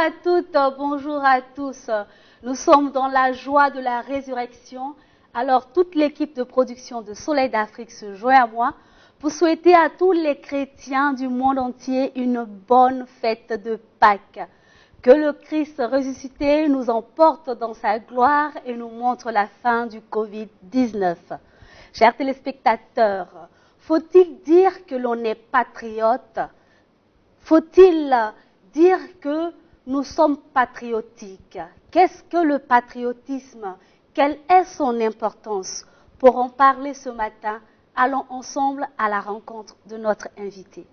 à toutes, bonjour à tous. Nous sommes dans la joie de la résurrection. Alors, toute l'équipe de production de Soleil d'Afrique se joint à moi pour souhaiter à tous les chrétiens du monde entier une bonne fête de Pâques. Que le Christ ressuscité nous emporte dans sa gloire et nous montre la fin du Covid-19. Chers téléspectateurs, faut-il dire que l'on est patriote? Faut-il dire que nous sommes patriotiques? Qu'est-ce que le patriotisme? Quelle est son importance? Pour en parler ce matin, allons ensemble à la rencontre de notre invité.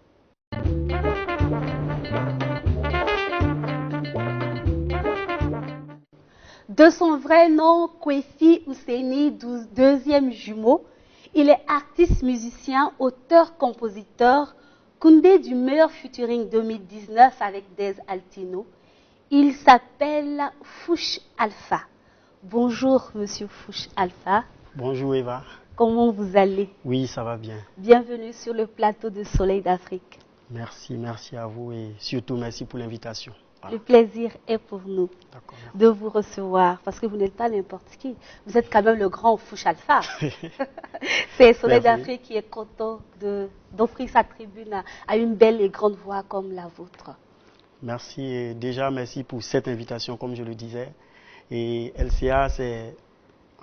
De son vrai nom, Kwesi Ousseini, deuxième jumeau, il est artiste, musicien, auteur-compositeur, Koundé du meilleur featuring 2019 avec Des Altino. Il s'appelle Fouch Alpha. Bonjour, monsieur Fouch Alpha. Bonjour Eva. Comment vous allez? Oui, ça va bien. Bienvenue sur le plateau de Soleil d'Afrique. Merci à vous et surtout merci pour l'invitation. Voilà. Le plaisir est pour nous de vous recevoir parce que vous n'êtes pas n'importe qui. Vous êtes quand même le grand Fouch Alpha. C'est Soleil d'Afrique qui est content d'offrir sa tribune à une belle et grande voix comme la vôtre. Merci et déjà merci pour cette invitation comme je le disais. Et LCA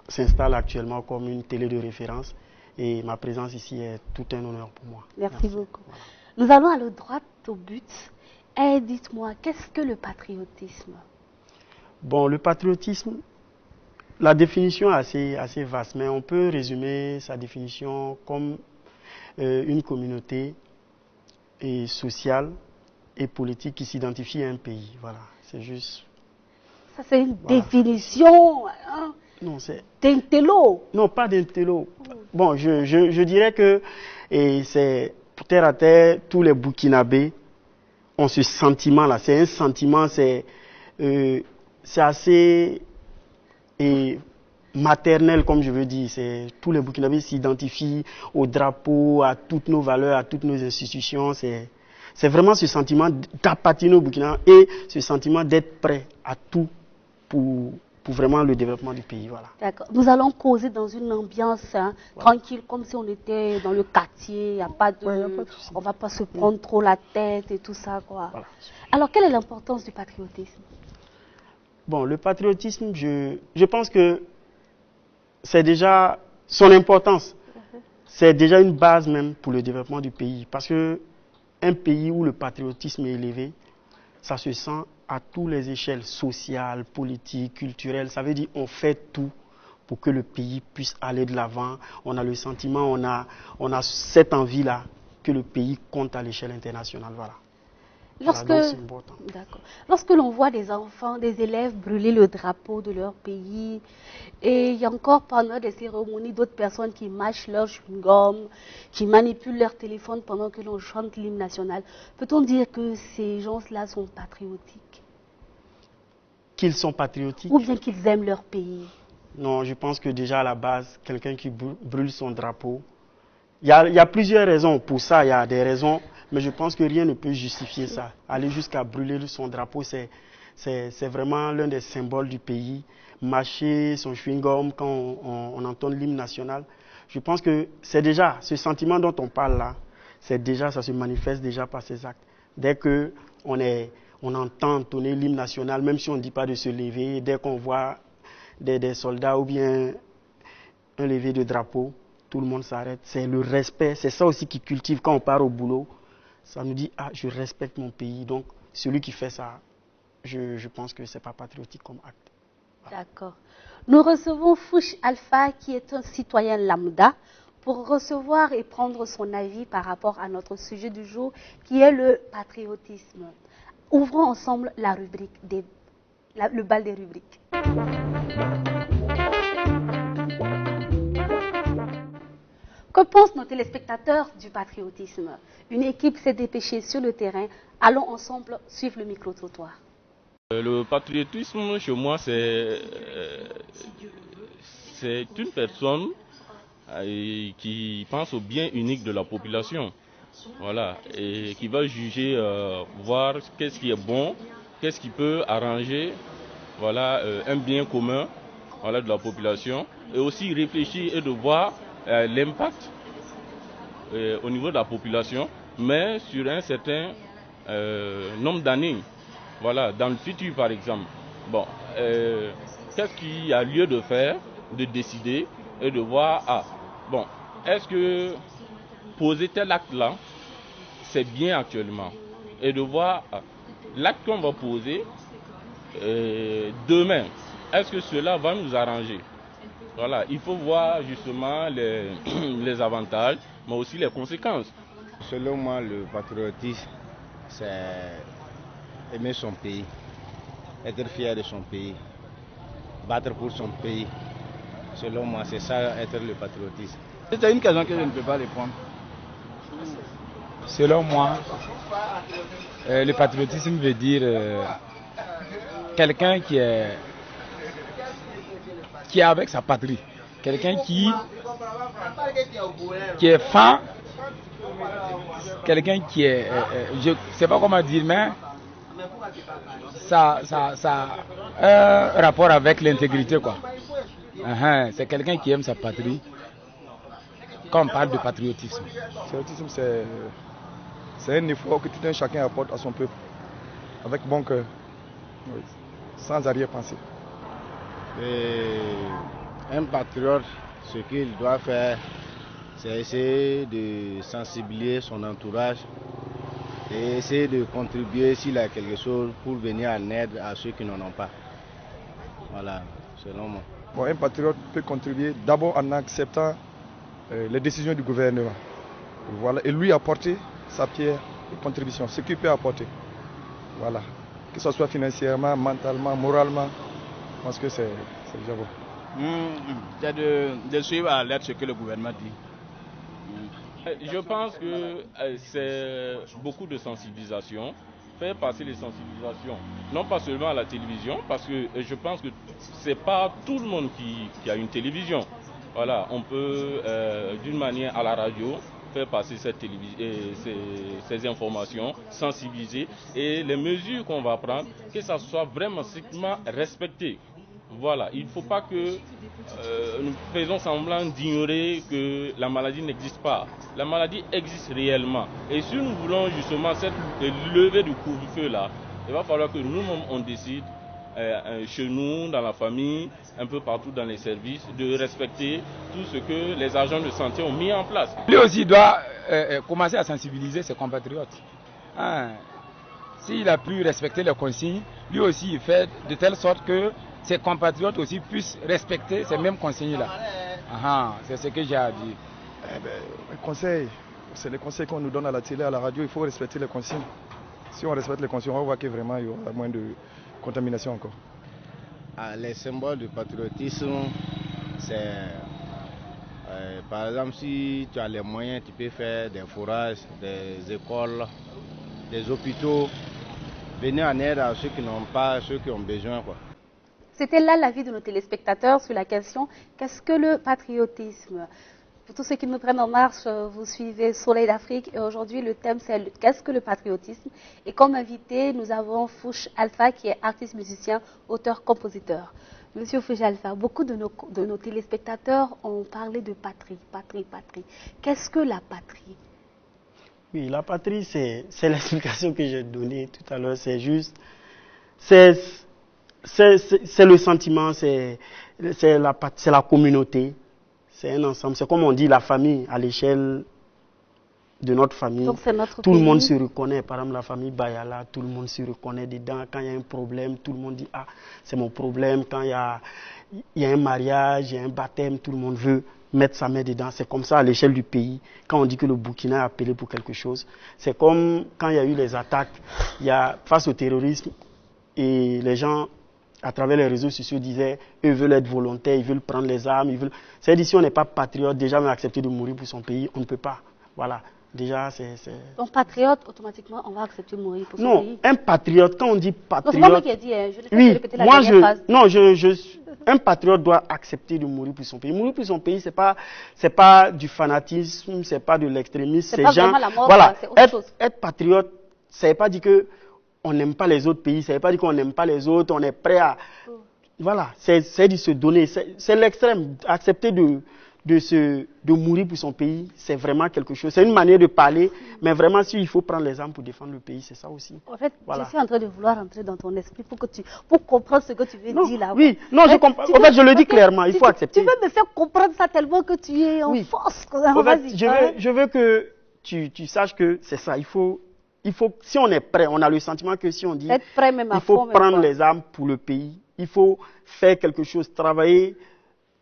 s'installe actuellement comme une télé de référence et ma présence ici est tout un honneur pour moi. Merci beaucoup. Voilà. Nous allons aller droit au but. Et dites-moi, qu'est-ce que le patriotisme? Bon, le patriotisme, la définition est assez vaste, mais on peut résumer sa définition comme une communauté et sociale et politique qui s'identifie à un pays. Voilà, c'est juste... Ça, c'est une définition hein, d'intello. Non, pas d'intello. Bon, je dirais que c'est terre à terre, tous les Burkinabés ont ce sentiment-là. C'est un sentiment, c'est assez maternel, comme je veux dire. Tous les Burkinabés s'identifient au drapeau, à toutes nos valeurs, à toutes nos institutions. C'est vraiment ce sentiment d'appartenir au Burkina et ce sentiment d'être prêt à tout pour vraiment le développement du pays. Voilà. D'accord. Nous allons causer dans une ambiance tranquille, comme si on était dans le quartier. Y a pas de, on ne va pas se prendre trop la tête et tout ça. Quoi. Voilà. Alors, quelle est l'importance du patriotisme? Bon, le patriotisme, je pense que c'est déjà son importance. C'est déjà une base même pour le développement du pays. Parce qu'un pays où le patriotisme est élevé, ça se sent à toutes les échelles sociales, politiques, culturelles. Ça veut dire qu'on fait tout pour que le pays puisse aller de l'avant. On a le sentiment, on a cette envie-là que le pays compte à l'échelle internationale. Voilà. Lorsque l'on voit des enfants, des élèves brûler le drapeau de leur pays, et il y a encore pendant des cérémonies d'autres personnes qui mâchent leur chewing-gum, qui manipulent leur téléphone pendant que l'on chante l'hymne national, peut-on dire que ces gens-là sont patriotiques? Qu'ils sont patriotiques? Ou bien qu'ils aiment leur pays? Non, je pense que déjà à la base, quelqu'un qui brûle son drapeau, il y a plusieurs raisons pour ça, il y a des raisons, mais je pense que rien ne peut justifier ça. Aller jusqu'à brûler son drapeau, c'est vraiment l'un des symboles du pays. Mâcher son chewing-gum quand on entend l'hymne national. Je pense que c'est déjà ce sentiment dont on parle là, ça se manifeste déjà par ces actes. Dès qu'on entend entonner l'hymne national, même si on ne dit pas de se lever, dès qu'on voit des soldats ou bien un lever de drapeau, tout le monde s'arrête. C'est le respect, c'est ça aussi qui cultive quand on part au boulot. Ça nous dit, ah, je respecte mon pays. Donc, celui qui fait ça, je pense que ce n'est pas patriotique comme acte. Voilà. D'accord. Nous recevons Fouch Alpha, qui est un citoyen lambda, pour recevoir et prendre son avis par rapport à notre sujet du jour, qui est le patriotisme. Ouvrons ensemble la rubrique le bal des rubriques. Que pensent nos téléspectateurs du patriotisme? Une équipe s'est dépêchée sur le terrain. Allons ensemble suivre le micro-trottoir. Le patriotisme, chez moi, c'est une personne qui pense au bien unique de la population. Voilà, et qui va juger, voir qu'est-ce qui est bon, qu'est-ce qui peut arranger voilà, un bien commun voilà, de la population, et aussi réfléchir et de voir l'impact au niveau de la population, mais sur un certain nombre d'années, voilà, dans le futur par exemple. Bon, qu'est-ce qu'il y a lieu de faire, de décider et de voir, bon, est-ce que poser tel acte-là, c'est bien actuellement, et de voir l'acte qu'on va poser demain, est-ce que cela va nous arranger? Voilà, il faut voir justement les avantages, mais aussi les conséquences. Selon moi, le patriotisme, c'est aimer son pays, être fier de son pays, battre pour son pays. Selon moi, c'est ça, être le patriotisme. C'est une question que je ne peux pas répondre. Selon moi, le patriotisme veut dire quelqu'un qui est avec sa patrie, quelqu'un qui est fan, quelqu'un qui est, je ne sais pas comment dire, mais ça a un rapport avec l'intégrité, quoi. C'est quelqu'un qui aime sa patrie. Quand on parle de patriotisme. Patriotisme, c'est un effort que tout un chacun apporte à son peuple, avec bon cœur, sans arrière-pensée. Un patriote, ce qu'il doit faire, c'est essayer de sensibiliser son entourage et essayer de contribuer s'il a quelque chose pour venir en aide à ceux qui n'en ont pas. Voilà, selon moi. Bon, un patriote peut contribuer d'abord en acceptant les décisions du gouvernement. Voilà, et lui apporter sa pierre de contribution, ce qu'il peut apporter. Voilà, que ce soit financièrement, mentalement, moralement, je pense que c'est déjà bon. C'est de suivre à l'aide ce que le gouvernement dit. Je pense que c'est beaucoup de sensibilisation, faire passer les sensibilisations, non pas seulement à la télévision, parce que je pense que c'est pas tout le monde qui a une télévision. Voilà, on peut d'une manière à la radio faire passer ces informations, sensibiliser, et les mesures qu'on va prendre, que ça soit vraiment strictement respecté. Voilà, il ne faut pas que nous faisons semblant d'ignorer que la maladie n'existe pas. La maladie existe réellement. Et si nous voulons justement cette levée du couvre-feu là, il va falloir que nous-mêmes on décide chez nous, dans la famille, un peu partout dans les services, de respecter tout ce que les agents de santé ont mis en place. Lui aussi doit commencer à sensibiliser ses compatriotes. S'il a pu respecter les consignes, lui aussi il fait de telle sorte que ses compatriotes aussi puissent respecter ces mêmes consignes-là. C'est ce que j'ai à dire. Le conseil, c'est les conseils qu'on nous donne à la télé, à la radio, il faut respecter les consignes. Si on respecte les consignes, on va voir que vraiment il y aura moins de contamination encore. Les symboles du patriotisme, c'est par exemple si tu as les moyens, tu peux faire des forages, des écoles, des hôpitaux, venir en aide à ceux qui n'ont pas, ceux qui ont besoin, quoi. C'était là l'avis de nos téléspectateurs sur la question « Qu'est-ce que le patriotisme ?» Pour tous ceux qui nous prennent en marche, vous suivez Soleil d'Afrique et aujourd'hui le thème c'est « Qu'est-ce que le patriotisme ?» Et comme invité, nous avons Fouch Alpha qui est artiste, musicien, auteur, compositeur. Monsieur Fouch Alpha, beaucoup de nos téléspectateurs ont parlé de patrie, patrie, patrie. Qu'est-ce que la patrie? Oui, la patrie, c'est l'explication que j'ai donnée tout à l'heure. C'est juste, c'est le sentiment, c'est la communauté, c'est un ensemble. C'est comme on dit la famille à l'échelle de notre famille. Donc, notre tout pays. Le monde se reconnaît. Par exemple, la famille Bayala, tout le monde se reconnaît dedans. Quand il y a un problème, tout le monde dit « Ah, c'est mon problème ». Quand il y a un mariage, il y a un baptême, tout le monde veut mettre sa main dedans. C'est comme ça à l'échelle du pays. Quand on dit que le Burkina est appelé pour quelque chose, c'est comme quand il y a eu les attaques, face au terrorisme, et les gens, à travers les réseaux sociaux, disaient eux veulent être volontaires, ils veulent prendre les armes, C'est-à-dire si on n'est pas patriote, déjà même accepter de mourir pour son pays, on ne peut pas. Voilà. Déjà, c'est... Donc, patriote, automatiquement, on va accepter de mourir pour son pays. Non, un patriote, quand on dit patriote... Non, c'est pas moi qui ai dit, je ne oui, répéter la dernière phrase. Non, un patriote doit accepter de mourir pour son pays. Mourir pour son pays, c'est pas du fanatisme, c'est pas de l'extrémisme. C'est pas vraiment la mort, voilà, c'est autre chose. Être patriote, ça ne veut pas dire que on n'aime pas les autres pays, ça ne veut pas dire qu'on n'aime pas les autres, on est prêt à... Voilà, c'est de se donner, c'est l'extrême. Accepter de mourir pour son pays, c'est vraiment quelque chose. C'est une manière de parler, mais vraiment, il faut prendre les armes pour défendre le pays, c'est ça aussi. En fait, voilà. Je suis en train de vouloir entrer dans ton esprit pour comprendre ce que tu veux dire là. Oui, non, je comprends. En fait, je le dis clairement, il faut accepter. Tu veux me faire comprendre ça tellement que tu es en force. En fait, je veux que tu saches que c'est ça. Il faut, si on est prêt, on a le sentiment que si on dit, être prêt même il faut prendre les armes pour le pays, il faut faire quelque chose, travailler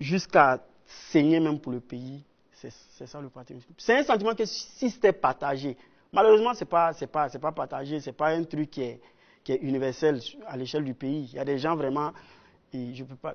jusqu'à saigner même pour le pays. C'est ça le patriotisme. C'est un sentiment que si c'était partagé, malheureusement, c'est pas partagé, c'est pas un truc qui est universel à l'échelle du pays. Il y a des gens vraiment, et je peux pas,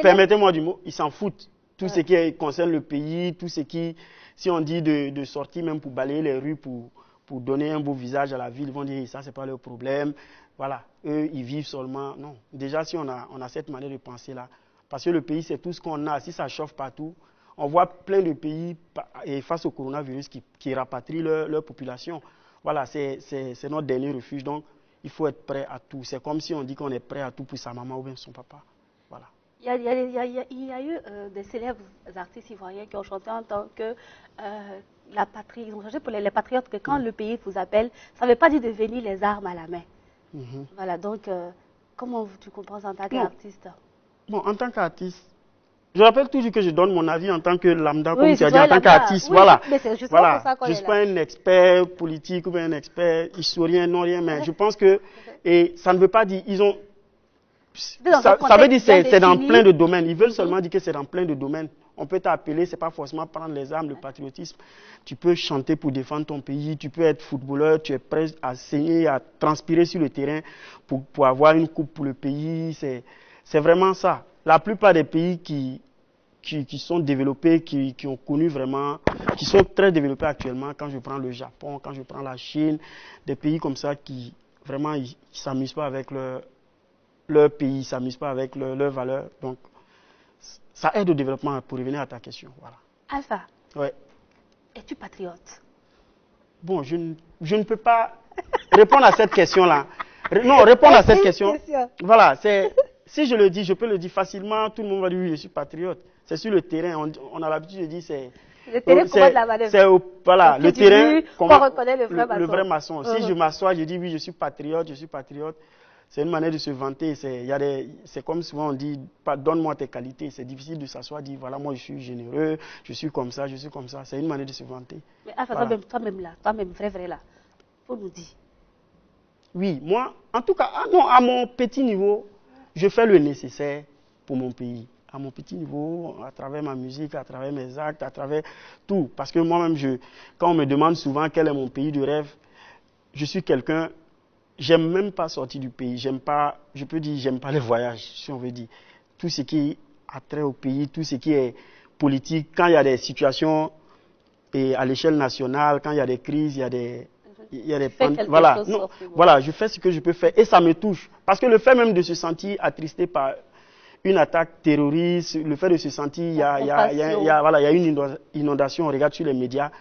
permettez-moi du mot, ils s'en foutent. Tout ce qui concerne le pays, tout ce qui, si on dit de sortir même pour balayer les rues, pour donner un beau visage à la ville, ils vont dire ça, c'est pas leur problème. Voilà, eux, ils vivent seulement. Non, déjà, si on a cette manière de penser là, parce que le pays, c'est tout ce qu'on a. Si ça chauffe partout, on voit plein de pays et face au coronavirus qui rapatrient leur population. Voilà, c'est notre dernier refuge. Donc, il faut être prêt à tout. C'est comme si on dit qu'on est prêt à tout pour sa maman ou bien son papa. Voilà. Il y a eu des célèbres artistes ivoiriens qui ont chanté en tant que la patrie. Ils ont changé pour les patriotes que quand le pays vous appelle, ça ne veut pas dire de venir les armes à la main. Voilà, donc, comment tu comprends ça en tant qu'artiste? Bon, en tant qu'artiste, je rappelle toujours que je donne mon avis en tant que lambda, comme tu as dit, en tant Oui, qu'artiste. Voilà. Mais c'est juste voilà. pour ça qu'on je ne suis pas un expert politique ou bien un expert historien, non rien, mais je pense que, et ça ne veut pas dire, ils ont, ça veut dire que c'est dans plein de domaines. Ils veulent seulement dire que c'est dans plein de domaines. On peut t'appeler, c'est pas forcément prendre les armes, le patriotisme. Tu peux chanter pour défendre ton pays, tu peux être footballeur, tu es prêt à saigner, à transpirer sur le terrain pour avoir une coupe pour le pays. C'est vraiment ça. La plupart des pays qui sont développés, qui ont connu vraiment, qui sont très développés actuellement, quand je prends le Japon, quand je prends la Chine, des pays comme ça qui vraiment ils s'amusent pas avec leur pays, ils ne s'amusent pas avec leurs valeurs. Donc, ça aide au développement, pour revenir à ta question. Voilà. Alpha, ouais. Es-tu patriote? Bon, je ne peux pas répondre à cette question-là. Non, répondre à cette question. Voilà, si je le dis, je peux le dire facilement, tout le monde va dire oui, je suis patriote. C'est sur le terrain, on a l'habitude de dire c'est... Le terrain commande la manœuvre. Voilà, le terrain... Comment reconnaître le vrai maçon. Si je m'assois, je dis oui, je suis patriote, je suis patriote. C'est une manière de se vanter. C'est comme souvent on dit, donne-moi tes qualités. C'est difficile de s'asseoir et dire, voilà, moi je suis généreux, je suis comme ça, je suis comme ça. C'est une manière de se vanter. Mais enfin, voilà. Toi-même là, toi-même vrai là, faut nous dire. Oui, moi, en tout cas, à mon petit niveau, je fais le nécessaire pour mon pays. À mon petit niveau, à travers ma musique, à travers mes actes, à travers tout. Parce que moi-même, quand on me demande souvent quel est mon pays de rêve, je suis quelqu'un... J'aime même pas sortir du pays. J'aime pas les voyages, si on veut dire. Tout ce qui a trait au pays, tout ce qui est politique, quand il y a des situations à l'échelle nationale, quand il y a des crises, il y a des voilà, je fais ce que je peux faire et ça me touche. Parce que le fait même de se sentir attristé par une attaque terroriste, le fait de se sentir, il y a une inondation, on regarde sur les médias,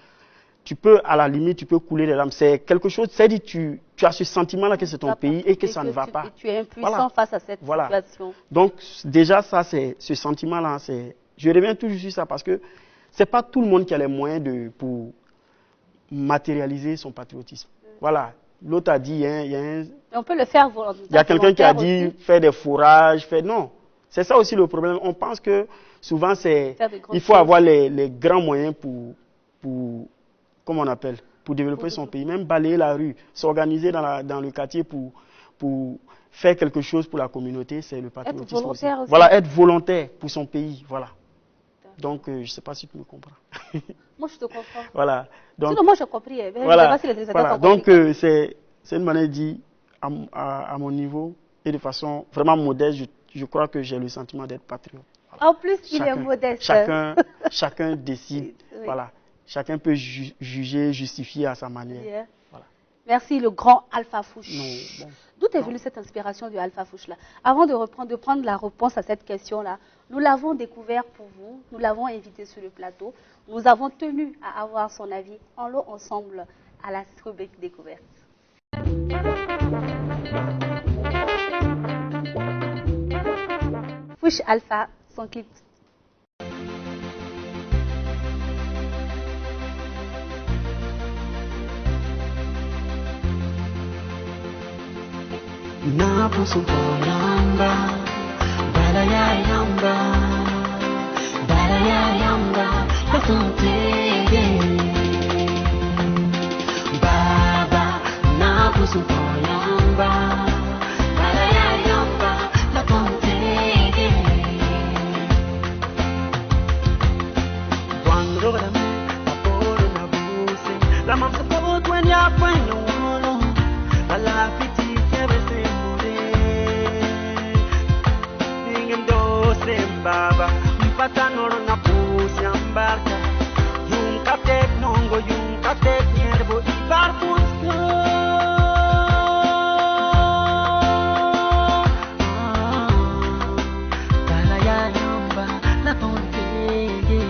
tu peux, à la limite, tu peux couler les larmes. C'est quelque chose, c'est-à-dire tu as ce sentiment-là que c'est ton pays et que ça ne va pas. Tu es impuissant face à cette situation. Donc, déjà, ça, c'est ce sentiment-là. Je reviens toujours sur ça parce que c'est pas tout le monde qui a les moyens pour matérialiser son patriotisme. Voilà. L'autre a dit, on peut le faire volontairement. Il y a quelqu'un qui a dit faire des fourrages, non. C'est ça aussi le problème. On pense que souvent, il faut avoir les grands moyens comment on appelle, pour développer son pays, même balayer la rue, s'organiser dans le quartier pour faire quelque chose pour la communauté, c'est le patriotisme. Être volontaire aussi. Voilà, être volontaire pour son pays, voilà. Donc, je ne sais pas si tu me comprends. Moi, je te comprends. Voilà. Donc, sinon, moi, j'ai compris. Voilà. Voilà. Donc, c'est une manière de dire, à mon niveau, et de façon vraiment modeste, je crois que j'ai le sentiment d'être patriote. Voilà. En plus, il est modeste. Chacun décide, oui. Voilà. Chacun peut juger, justifier à sa manière. Yeah. Voilà. Merci, le grand Alpha Fouch. Bon. D'où est venue cette inspiration du Alpha Fouch là? Avant de prendre la réponse à cette question-là, nous l'avons découvert pour vous, nous l'avons invité sur le plateau, nous avons tenu à avoir son avis. Allons ensemble à la rubrique découverte. Fush Alpha, son clip. Na puso ko yamba, balaya yamba, patuntige. Baba, na puso ko yamba, balaya yamba, patuntige. Cuando la me aporo na buse, la mam se po twen ya fwen no wono, la piti kebese. Baba, mpata noro na pusi ambarka. Yung katek nongo, yung katek nierbo ibar pusko. Balaya yamba na tontege.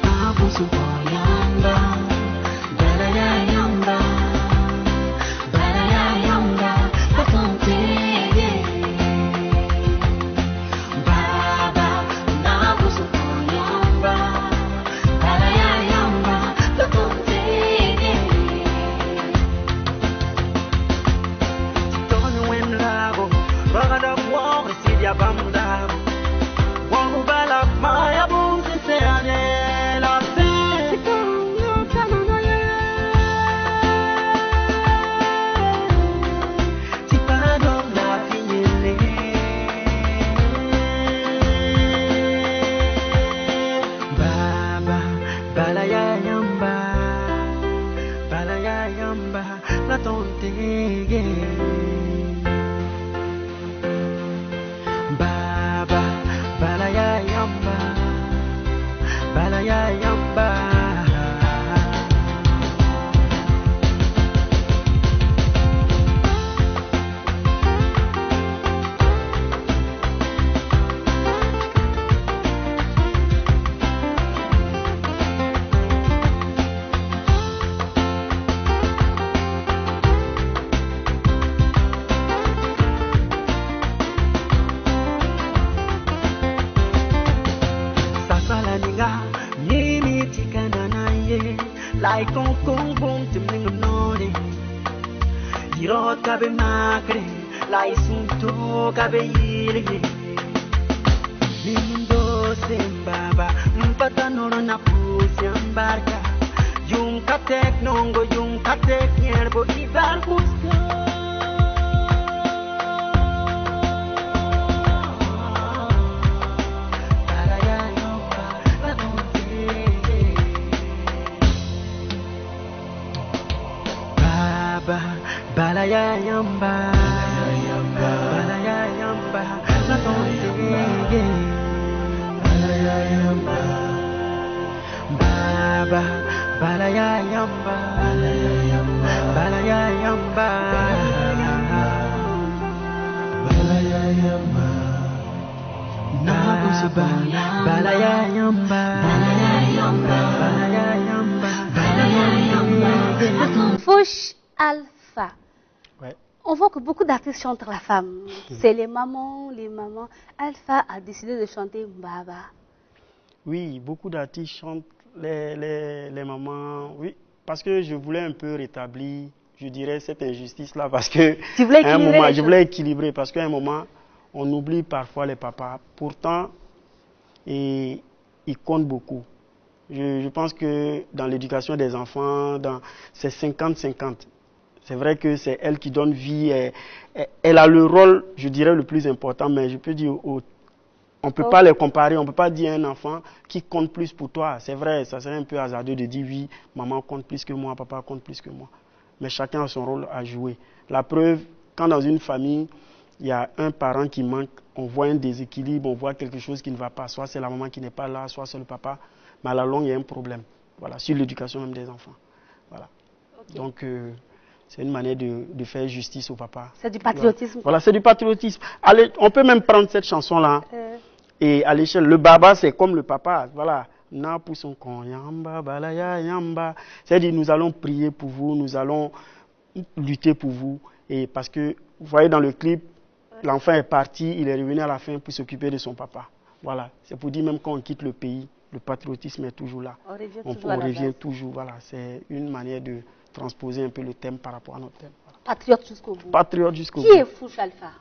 Na puso ko yamba, balaya yamba, na tontege. Like on kong bong timing nori, dirot kabe makre, lai sunto kabe yiri. Lindo sembaba, mpata noro na pusi ambarka. Yung katek nongo, yung katek nierbo ibar busko. Balaya yamba, balaya yamba, na tontege. Balaya yamba, Baba, balaya yamba, balaya yamba, balaya yamba, Naba, balaya yamba, balaya yamba, balaya yamba. Fush Alpha. Ouais. On voit que beaucoup d'artistes chantent la femme. C'est les mamans, Alpha a décidé de chanter Mbaba. Oui, beaucoup d'artistes chantent les mamans, oui, parce que je voulais un peu rétablir, je dirais, cette injustice-là, parce que à un moment, je voulais équilibrer, parce qu'à un moment, on oublie parfois les papas. Pourtant, ils comptent beaucoup. Je pense que dans l'éducation des enfants, c'est 50-50. C'est vrai que c'est elle qui donne vie. Elle a le rôle, je dirais, le plus important, mais je peux dire, on ne peut pas les comparer. On ne peut pas dire à un enfant qui compte plus pour toi. C'est vrai, ça serait un peu hasardeux de dire oui, maman compte plus que moi, papa compte plus que moi. Mais chacun a son rôle à jouer. La preuve, quand dans une famille, il y a un parent qui manque, on voit un déséquilibre, on voit quelque chose qui ne va pas. Soit c'est la maman qui n'est pas là, soit c'est le papa. Mais à la longue, il y a un problème. Voilà, sur l'éducation même des enfants. Voilà. Okay. Donc, c'est une manière de faire justice au papa. C'est du patriotisme. Voilà, c'est du patriotisme. Allez, on peut même prendre cette chanson-là et à l'échelle. Le baba, c'est comme le papa. Voilà. C'est-à-dire, nous allons prier pour vous, nous allons lutter pour vous. Et parce que, vous voyez dans le clip, l'enfant est parti, il est revenu à la fin pour s'occuper de son papa. Voilà, c'est pour dire même quand on quitte le pays, le patriotisme est toujours là. On revient toujours, voilà. C'est une manière de transposer un peu le thème par rapport à notre thème. Voilà. Patriote jusqu'au bout. Patriote jusqu'au bout. Qui est Fouch Alpha?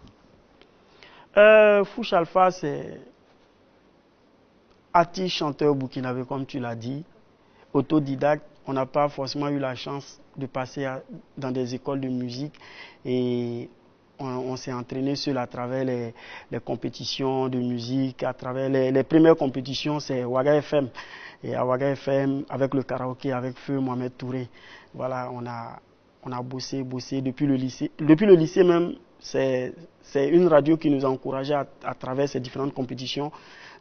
Fouch Alpha, c'est artiste, chanteur burkinabé, comme tu l'as dit, autodidacte. On n'a pas forcément eu la chance de passer dans des écoles de musique et on s'est entraîné seul à travers les compétitions de musique, à travers les premières compétitions, c'est Ouaga FM. Et à Ouaga FM, avec le karaoké, avec Feu Mohamed Touré, voilà, on a bossé depuis le lycée. Depuis le lycée même, c'est une radio qui nous a encouragés à travers ces différentes compétitions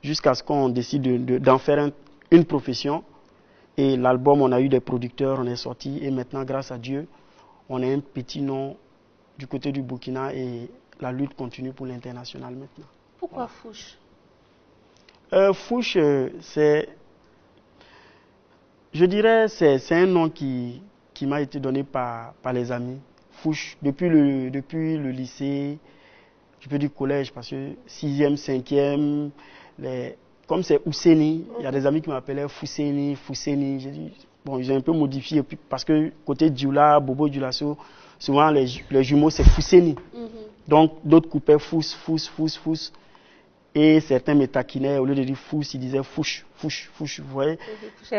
jusqu'à ce qu'on décide d'en faire une profession. Et l'album, on a eu des producteurs, on est sorti et maintenant, grâce à Dieu, on a un petit nom du côté du Burkina et la lutte continue pour l'international maintenant. Pourquoi Fouch? Fouch, je dirais, c'est un nom qui m'a été donné par les amis. Fouch, depuis le lycée, je peux dire collège, parce que 6e, 5e, comme c'est Ousseni, il y a des amis qui m'appelaient Fousseni. J'ai dit, bon, j'ai un peu modifié, parce que côté Dioula, Bobo Dioulasso, souvent les jumeaux c'est Fousseni. Donc d'autres coupaient Fous. Et certains me taquinaient, au lieu de dire Fous, ils disaient Fouch, vous voyez.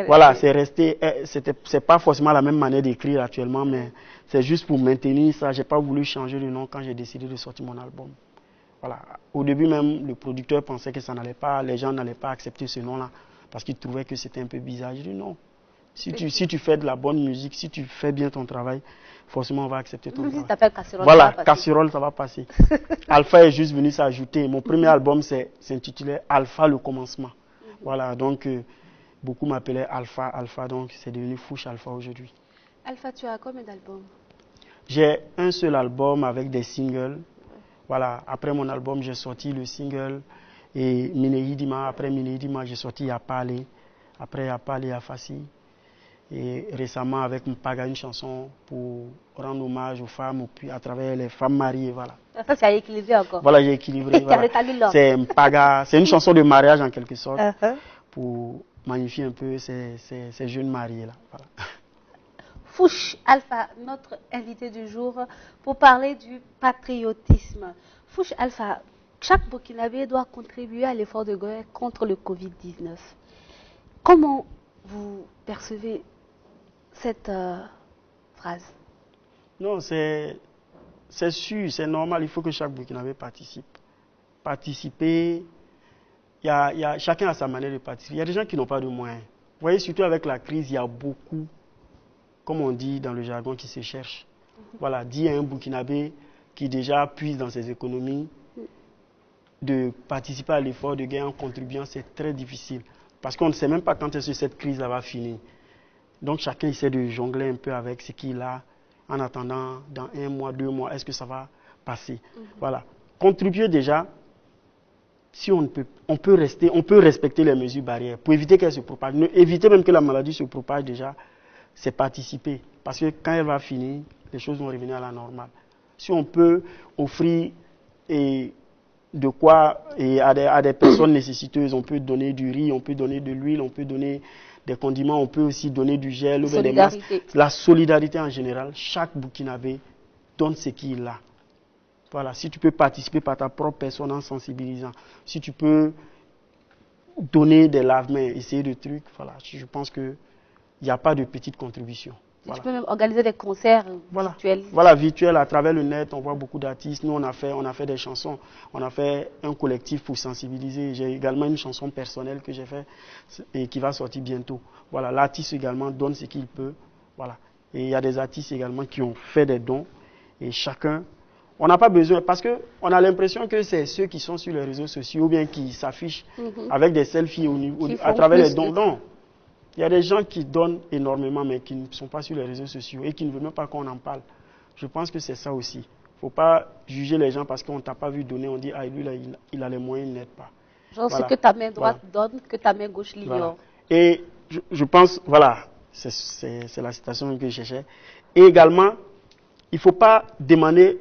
Voilà, c'est resté, c'est pas forcément la même manière d'écrire actuellement, mais c'est juste pour maintenir ça. J'ai pas voulu changer de nom quand j'ai décidé de sortir mon album. Voilà. Au début même, le producteur pensait que ça n'allait pas, les gens n'allaient pas accepter ce nom-là, parce qu'ils trouvaient que c'était un peu bizarre. Je dis non. Si tu fais de la bonne musique, si tu fais bien ton travail, forcément on va accepter ton travail. Casserole, voilà, Casserole, ça va passer. Alpha est juste venu s'ajouter. Mon premier album s'intitulait Alpha le commencement. Voilà, donc beaucoup m'appelaient Alpha, donc c'est devenu Fouch Alpha aujourd'hui. Alpha, tu as combien d'albums? J'ai un seul album avec des singles. Voilà, après mon album, j'ai sorti le single et Minehidima. Après Minehidima, j'ai sorti Yapale. Après Yapale, Yafasi. Et récemment, avec Mpaga, une chanson pour rendre hommage aux femmes, puis à travers les femmes mariées. Voilà. Ça, tu as équilibré encore. Voilà, j'ai équilibré. Voilà. C'est Mpaga, c'est une chanson de mariage en quelque sorte, pour magnifier un peu ces jeunes mariés-là. Voilà. Fouch Alpha, notre invité du jour, pour parler du patriotisme. Fouch Alpha, chaque Burkinabé doit contribuer à l'effort de guerre contre le Covid-19. Comment vous percevez cette phrase? Non, c'est sûr, c'est normal, il faut que chaque Burkinabé participe. Participer, chacun a sa manière de participer. Il y a des gens qui n'ont pas de moyens. Vous voyez, surtout avec la crise, il y a beaucoup, comme on dit dans le jargon, qui se cherchent. Voilà, dire à un Burkinabé qui déjà puise dans ses économies de participer à l'effort de guerre en contribuant, c'est très difficile. Parce qu'on ne sait même pas quand est-ce que cette crise va finir. Donc chacun essaie de jongler un peu avec ce qu'il a en attendant dans 1 mois, 2 mois, est-ce que ça va passer. Voilà. Contribuer déjà, si on peut respecter les mesures barrières pour éviter qu'elles se propagent. Éviter même que la maladie se propage déjà, c'est participer. Parce que quand elle va finir, les choses vont revenir à la normale. Si on peut offrir de quoi à des personnes nécessiteuses, on peut donner du riz, on peut donner de l'huile, on peut donner des condiments, on peut aussi donner du gel, ou des masques. La solidarité en général, chaque Burkinabé donne ce qu'il a. Voilà, si tu peux participer par ta propre personne en sensibilisant, si tu peux donner des lave-mains, essayer de trucs, voilà, je pense qu'il n'y a pas de petite contribution. Voilà. Tu peux même organiser des concerts virtuels. Voilà, virtuels à travers le net, on voit beaucoup d'artistes. Nous, on a fait des chansons, on a fait un collectif pour sensibiliser. J'ai également une chanson personnelle que j'ai faite et qui va sortir bientôt. Voilà, l'artiste également donne ce qu'il peut. Voilà. Et il y a des artistes également qui ont fait des dons. Et chacun, on n'a pas besoin, parce qu'on a l'impression que c'est ceux qui sont sur les réseaux sociaux ou bien qui s'affichent avec des selfies à travers les dons. Non. Il y a des gens qui donnent énormément, mais qui ne sont pas sur les réseaux sociaux et qui ne veulent même pas qu'on en parle. Je pense que c'est ça aussi. Il ne faut pas juger les gens parce qu'on ne t'a pas vu donner. On dit, ah, lui, là, il a les moyens, il n'aide pas. Genre, voilà. Ce que ta main droite donne, que ta main gauche l'ignore. Voilà. Et je pense, voilà, c'est la citation que je cherchais. Et également, il ne faut pas demander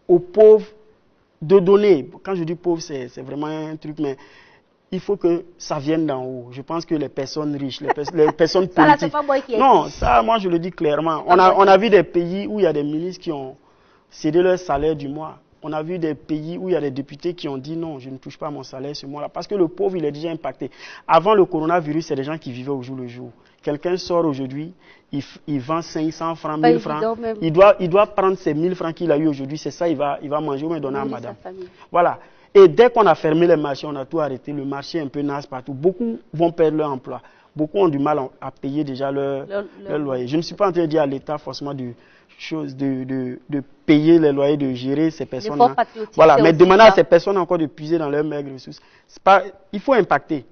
aux pauvres de donner. Quand je dis pauvre, c'est vraiment un truc, mais il faut que ça vienne d'en haut. Je pense que les personnes riches, les personnes Ça, là, c'est politiques... pas moi qui ai Non, dit. ça, moi, je le dis clairement. On a vu des pays où il y a des ministres qui ont cédé leur salaire du mois. On a vu des pays où il y a des députés qui ont dit non, je ne touche pas mon salaire ce mois-là. Parce que le pauvre, il est déjà impacté. Avant le coronavirus, c'est des gens qui vivaient au jour le jour. Quelqu'un sort aujourd'hui, il vend 500 francs, 1000 francs. Il doit prendre ces 1000 francs qu'il a eu aujourd'hui. C'est ça, il va manger ou me donner à madame. Voilà. Et dès qu'on a fermé les marchés, on a tout arrêté. Le marché est un peu naze partout. Beaucoup vont perdre leur emploi. Beaucoup ont du mal à payer déjà leur loyer. Je ne suis pas en train de dire à l'État forcément de payer les loyers, de gérer ces personnes-là. Voilà, mais demander à ces personnes encore de puiser dans leurs maigres ressources. Il faut impacter.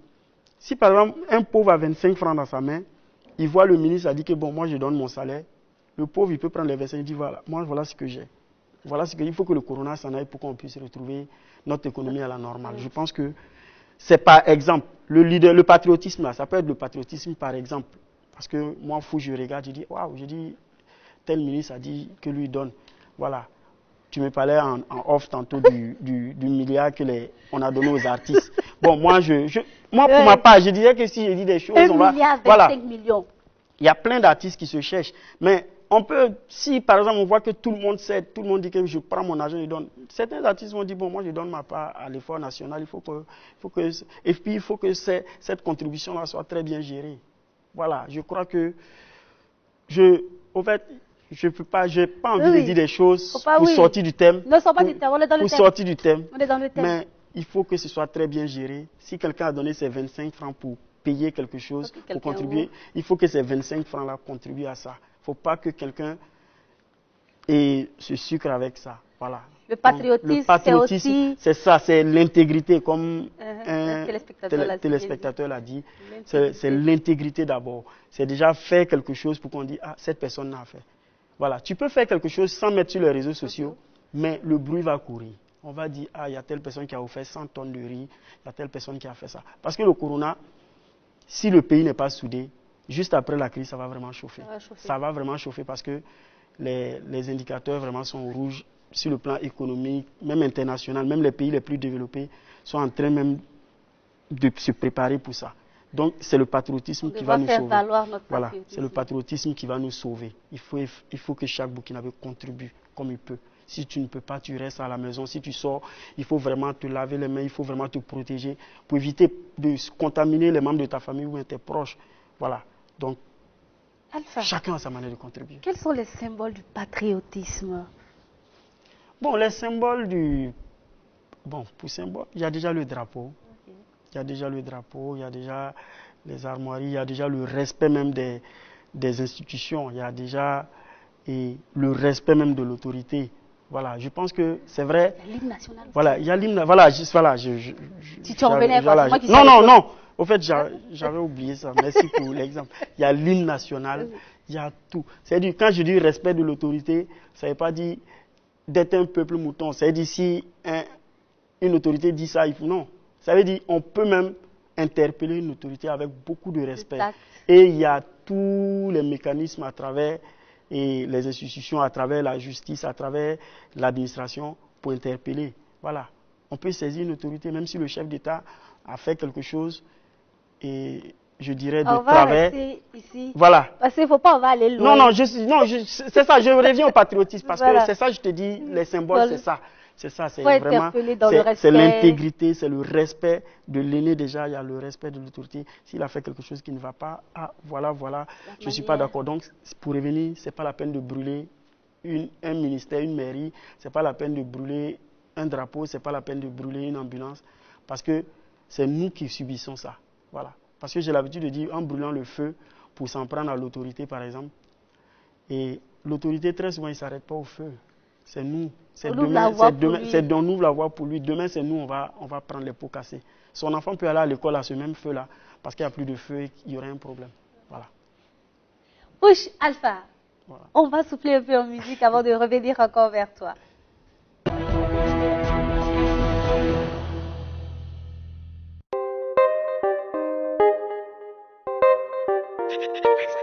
Si par exemple un pauvre a 25 francs dans sa main, il voit le ministre a dit que bon, moi je donne mon salaire. Le pauvre, il peut prendre les 25 et dire voilà, moi voilà ce que j'ai. Voilà ce qu'il faut que le corona s'en aille pour qu'on puisse retrouver notre économie à la normale. Je pense que c'est par exemple, le patriotisme là, ça peut être le patriotisme par exemple. Parce que moi, je regarde, je dis waouh, je dis tel ministre a dit que lui donne. Voilà. Tu me parlais en off tantôt du milliard qu'on a donné aux artistes. Bon, moi pour ma part, je dirais que si je dis des choses, on va... 1 milliard, 25 voilà. millions. Il y a plein d'artistes qui se cherchent. Mais on peut, si par exemple on voit que tout le monde sait, tout le monde dit que je prends mon argent et je donne. Certains artistes vont dire, bon, moi je donne ma part à l'effort national, et puis il faut que cette contribution-là soit très bien gérée. Voilà, je crois que, au fait, je peux pas, j'ai pas envie de dire des choses pour sortir du thème. Ne sort pas du thème, on est dans le thème. Sortir du thème. On est dans le thème. Mais il faut que ce soit très bien géré. Si quelqu'un a donné ses 25 francs pour payer quelque chose, pour contribuer, il faut que ces 25 francs-là contribuent à ça. Il ne faut pas que quelqu'un se sucre avec ça. Voilà. Le patriotisme, c'est ça, c'est l'intégrité, comme un téléspectateur l'a dit. C'est l'intégrité d'abord. C'est déjà faire quelque chose pour qu'on dise, ah, cette personne l'a fait. Voilà. Tu peux faire quelque chose sans mettre sur les réseaux sociaux, mais le bruit va courir. On va dire, ah, il y a telle personne qui a offert 100 tonnes de riz, il y a telle personne qui a fait ça. Parce que le corona, si le pays n'est pas soudé, juste après la crise, ça va vraiment chauffer. Ça va vraiment chauffer parce que les indicateurs vraiment sont rouges sur le plan économique, même international, même les pays les plus développés sont en train même de se préparer pour ça. Donc c'est le patriotisme qui va nous sauver. Voilà, c'est le patriotisme qui va nous sauver. Il faut que chaque Burkinabé contribue comme il peut. Si tu ne peux pas, tu restes à la maison. Si tu sors, il faut vraiment te laver les mains, il faut vraiment te protéger pour éviter de contaminer les membres de ta famille ou tes proches. Voilà. Donc, Alpha, chacun a sa manière de contribuer. Quels sont les symboles du patriotisme? Bon, les symboles du... Bon, pour symbole, il y a déjà le drapeau. Il y a déjà le drapeau, il y a déjà les armoiries, il y a déjà le respect même des institutions. Il y a déjà le respect même de l'autorité. Voilà, je pense que c'est vrai. Il y a l'hymne national. Voilà, il y a l'hymne. Voilà, si tu en revenais, non. Au fait, j'avais oublié ça. Merci pour l'exemple. Il y a l'hymne national, il y a tout. C'est-à-dire, quand je dis respect de l'autorité, ça ne veut pas dire d'être un peuple mouton. C'est-à-dire, si une autorité dit ça, il faut non. Ça veut dire qu'on peut même interpeller une autorité avec beaucoup de respect. Et il y a tous les mécanismes à travers les institutions, à travers la justice, à travers l'administration pour interpeller. Voilà. On peut saisir une autorité, même si le chef d'État a fait quelque chose, et je dirais de travers. Ici. Voilà. Parce qu'il ne faut pas, on va aller loin. Non, c'est ça, je reviens au patriotisme, parce que c'est ça, je te dis, les symboles, c'est ça. C'est ça, c'est vraiment, c'est l'intégrité, c'est le respect de l'aîné déjà, il y a le respect de l'autorité. S'il a fait quelque chose qui ne va pas, voilà, je ne suis pas d'accord. Donc, pour revenir, ce n'est pas la peine de brûler un ministère, une mairie, ce n'est pas la peine de brûler un drapeau, ce n'est pas la peine de brûler une ambulance, parce que c'est nous qui subissons ça. Voilà. Parce que j'ai l'habitude de dire, en brûlant le feu pour s'en prendre à l'autorité, par exemple, et l'autorité, très souvent, il ne s'arrête pas au feu. C'est nous. C'est demain, on ouvre la voie pour lui. Demain, c'est nous, on va prendre les pots cassés. Son enfant peut aller à l'école à ce même feu-là, parce qu'il n'y a plus de feu et qu'il y aurait un problème. Voilà. Push, Alpha. Voilà. On va souffler un peu en musique avant de revenir encore vers toi.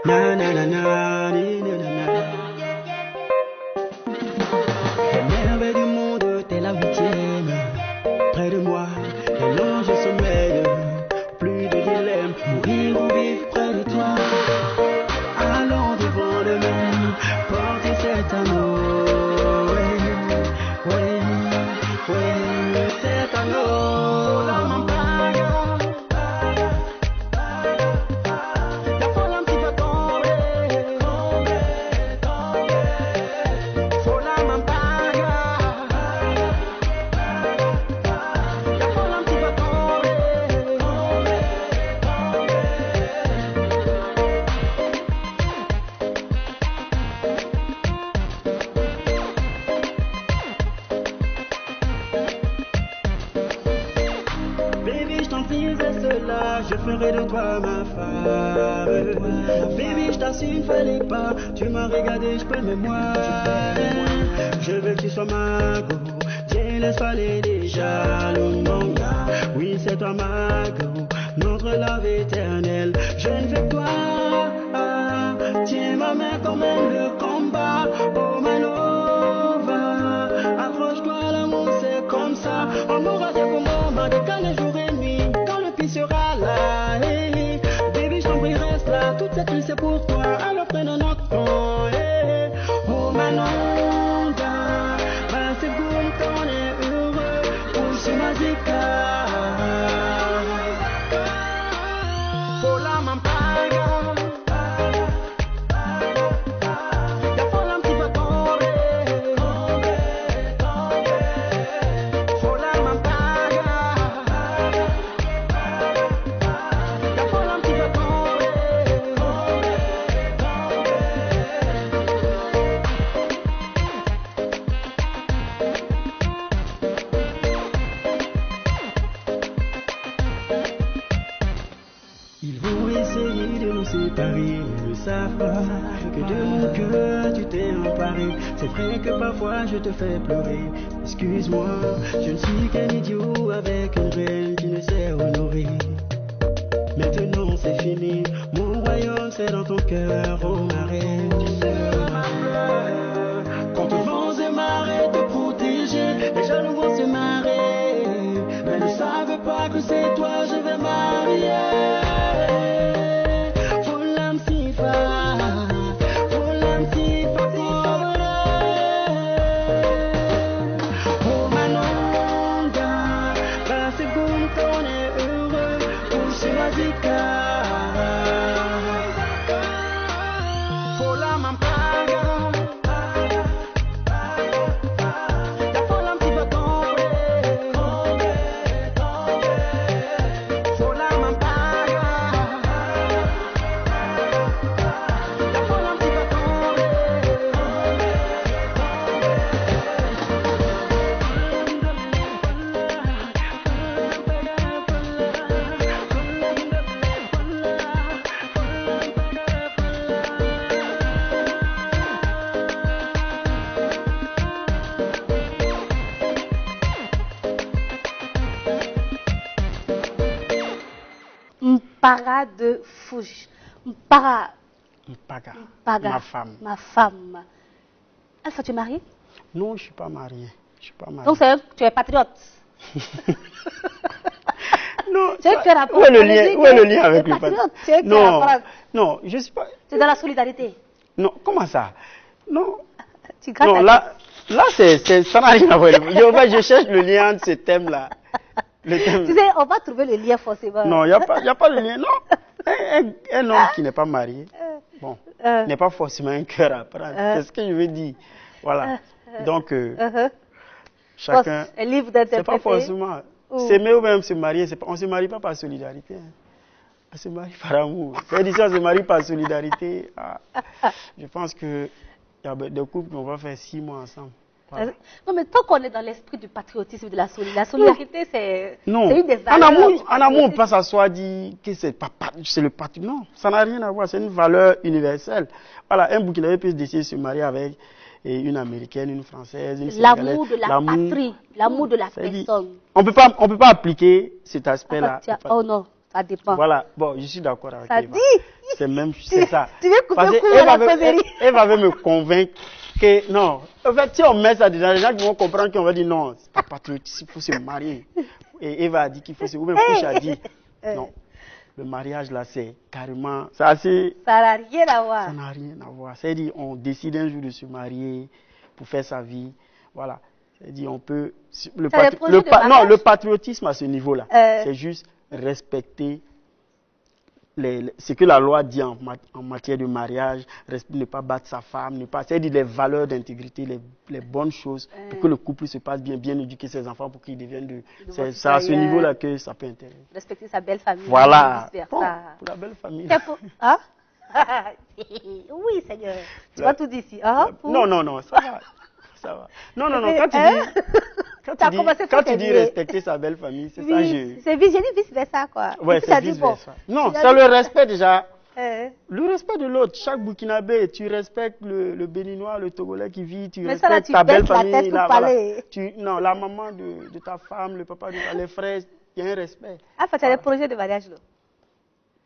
Na na na na, na na na. Les merveilles du monde, t'es la huitième. porter cet amour. Oui, cet amour. La mampaga, la folle un petit peu tomber. Faut la mampaga, la folle un petit peu tomber. Baby, je t'en prie, reste là, je ferai de toi ma femme. Baby, je t'assure, fallait pas, tu m'as regardé, je peux me voir. Je veux que tu sois ma go, viens, laisse parler déjà, mon gars. Oui, c'est toi ma go, notre love éternelle. Je ne veux toi, tiens ma main comme le combat. Oh, my lover, accroche-toi, l'amour, c'est comme ça. On aura des bons moments, des calmes jour et nuit, quand le pire sera là. Hey, hey. Baby, je t'en prie, reste là, toute cette nuit c'est pour toi. Alors prenons notre temps. Hey, hey. Oh, Manonga, bah c'est cool qu'on est heureux pour ce magica. Faut la mampaga, la folle un petit peu tomber. Faut la mampaga, la folle un petit peu tomber. Ils vont essayer de nous séparer, ils ne savent pas que de mon cœur tu t'es emparé. C'est vrai que parfois je te fais pleurer, excuse-moi, je ne suis qu'un idiot avec une reine qui ne sait honorer. Maintenant c'est fini, mon royaume c'est dans ton cœur, oh ma reine. Tu seras ma fleur, contre vents et marées te protéger, les jaloux vont se marrer, mais ne savent pas que c'est toi je vais marier. Oh Manonga, bah c'est bon qu'on est heureux pour ce magica. Faut la mampaga, la folle un petit peu tomber. Faut la mampaga, la folle un petit peu tomber. Mpara de Fouch. Mpara. Mpaga, Mpaga. ma femme. Ma femme. Alpha, tu es marié? Non, je suis pas marié. Je suis pas marié. Donc tu es patriote. Non, Tu es que la où est le lien, où est le lien avec le patriote? Tu es que Non, la France. non, je suis pas. C'est dans la solidarité. Non, comment ça? Non, Tu grattes non, ta là, ça n'a rien à voir. Je cherche le lien entre ces thèmes-là. Le thème- Tu sais, on va trouver le lien forcément. Non, il n'y a pas de lien. Non, un homme qui n'est pas marié, bon, n'est pas forcément un cœur à prendre. C'est ce que je veux dire. Voilà. Donc, chacun. Un livre C'est d'interpréter. pas forcément. S'aimer ou même se marier, on ne se marie pas par solidarité. Hein. On se marie par amour. C'est-à-dire, si on se marie par solidarité, je pense qu'il y a des couples qu'on va faire 6 mois ensemble. Voilà. Non, mais tant qu'on est dans l'esprit du patriotisme, de la solidarité, c'est une des En valeurs. amour, on peut pas s'asseoir dire que c'est le patriotisme. Non, ça n'a rien à voir. C'est une valeur universelle. Voilà, un Burkinabé peut décider de se marier avec une Américaine, une Française, une Sénégalaise. L'amour de la patrie, l'amour de la personne. On peut pas appliquer cet aspect-là. Oh non, ça dépend. Voilà, bon, je suis d'accord avec Ça Eva. dit. C'est ça. Tu veux couper Parce le que coup à la causerie. Eva veut me convaincre que non. En fait, si on met ça dedans, les gens qui vont comprendre qu'on va dire non, c'est pas patriotisme, il faut se marier. Et Eva a dit qu'il faut se. Ou même Fouch a dit non. le mariage là, c'est carrément, c'est assez... Ça n'a rien à voir. Ça n'a rien à voir. C'est-à-dire, on décide un jour de se marier pour faire sa vie. Voilà. C'est-à-dire, on peut... Non, le patriotisme à ce niveau-là, c'est juste respecter ce que la loi dit en matière de mariage, ne pas battre sa femme, c'est-à-dire les valeurs d'intégrité, les bonnes choses pour que le couple se passe bien, bien éduquer ses enfants pour qu'ils deviennent c'est à ce niveau-là que ça peut intéresser. Respecter sa belle famille. Voilà. Bon, pour la belle famille. Hein? Oui, Seigneur. Tu vas tout dire ici. Non, ça va. Ça va. Non, quand tu dis respecter sa belle famille, c'est ça. C'est vice-versa, quoi. Ouais, c'est vice-versa. Non, c'est le respect déjà. Le respect de l'autre. Chaque Burkinabé, tu respectes le Béninois, le Togolais qui vit, tu respectes ta belle famille. Non, la maman de ta femme, le papa les frères, il y a un respect. Ah, tu as des projets de mariage, là?